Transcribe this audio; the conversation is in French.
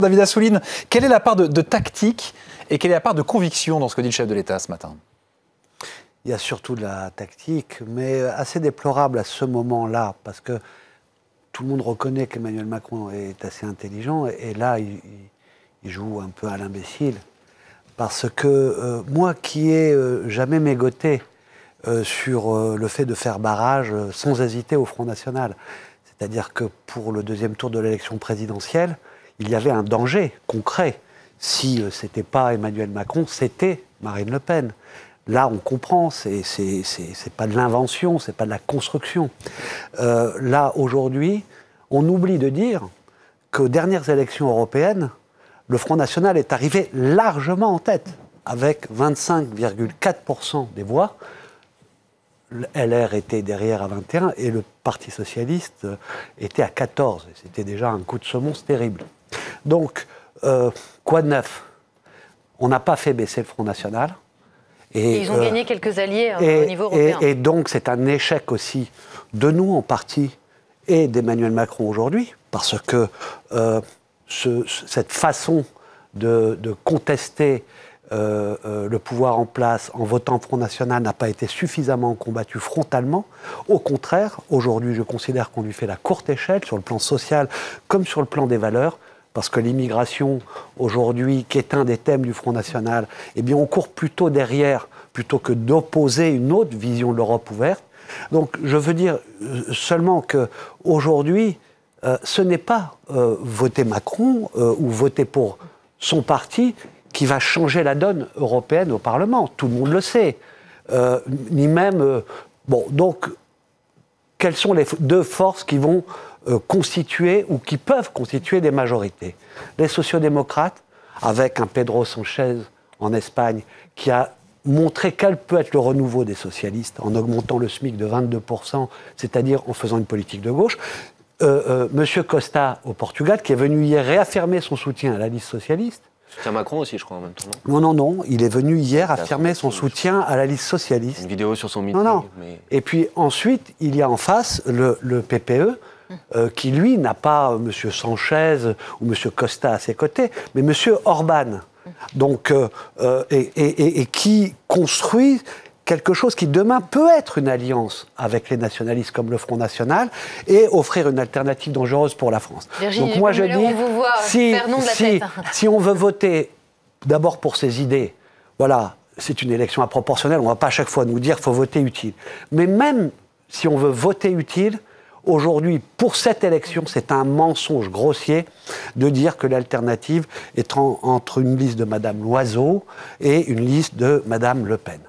David Assouline, quelle est la part de tactique et quelle est la part de conviction dans ce que dit le chef de l'État ce matin? Il y a surtout de la tactique, mais assez déplorable à ce moment-là, parce que tout le monde reconnaît qu'Emmanuel Macron est assez intelligent, et là, il joue un peu à l'imbécile. Parce que moi qui ai jamais mégoté sur le fait de faire barrage sans hésiter au Front National, c'est-à-dire que pour le deuxième tour de l'élection présidentielle, il y avait un danger concret. Si ce n'était pas Emmanuel Macron, c'était Marine Le Pen. Là, on comprend, c'est pas de l'invention, c'est pas de la construction. Là, aujourd'hui, on oublie de dire qu'aux dernières élections européennes, le Front National est arrivé largement en tête, avec 25,4% des voix. LR était derrière à 21 et le Parti Socialiste était à 14. C'était déjà un coup de semonce terrible. Donc, quoi de neuf? On n'a pas fait baisser le Front National. Et ils ont gagné quelques alliés au niveau européen. Et donc, c'est un échec aussi de nous en partie et d'Emmanuel Macron aujourd'hui, parce que cette façon de contester le pouvoir en place en votant Front National n'a pas été suffisamment combattue frontalement. Au contraire, aujourd'hui, je considère qu'on lui fait la courte échelle sur le plan social comme sur le plan des valeurs, parce que l'immigration, aujourd'hui, qui est un des thèmes du Front National, eh bien, on court plutôt derrière, plutôt que d'opposer une autre vision de l'Europe ouverte. Donc, je veux dire seulement qu'aujourd'hui, ce n'est pas voter Macron ou voter pour son parti qui va changer la donne européenne au Parlement. Tout le monde le sait. Ni même... bon, donc, quelles sont les deux forces qui vont constituer ou qui peuvent constituer des majorités? Les sociodémocrates, avec un Pedro Sánchez en Espagne, qui a montré quel peut être le renouveau des socialistes en augmentant le SMIC de 22%, c'est-à-dire en faisant une politique de gauche. Monsieur Costa au Portugal, qui est venu hier réaffirmer son soutien à la liste socialiste. Soutien Macron aussi, je crois, en même temps, non? Non, il est venu hier affirmer son soutien à la liste socialiste. Une vidéo sur son meeting. Non. Mais... Et puis ensuite, il y a en face le PPE, qui lui n'a pas M. Sanchez ou M. Costa à ses côtés, mais M. Orban. Donc, et qui construit quelque chose qui demain peut être une alliance avec les nationalistes comme le Front National et offrir une alternative dangereuse pour la France. Virginie, donc moi je dis, si on veut voter d'abord pour ces idées, voilà, c'est une élection à proportionnelle, on ne va pas à chaque fois nous dire qu'il faut voter utile. Mais même si on veut voter utile, aujourd'hui, pour cette élection, c'est un mensonge grossier de dire que l'alternative est entre une liste de Mme Loiseau et une liste de Mme Le Pen.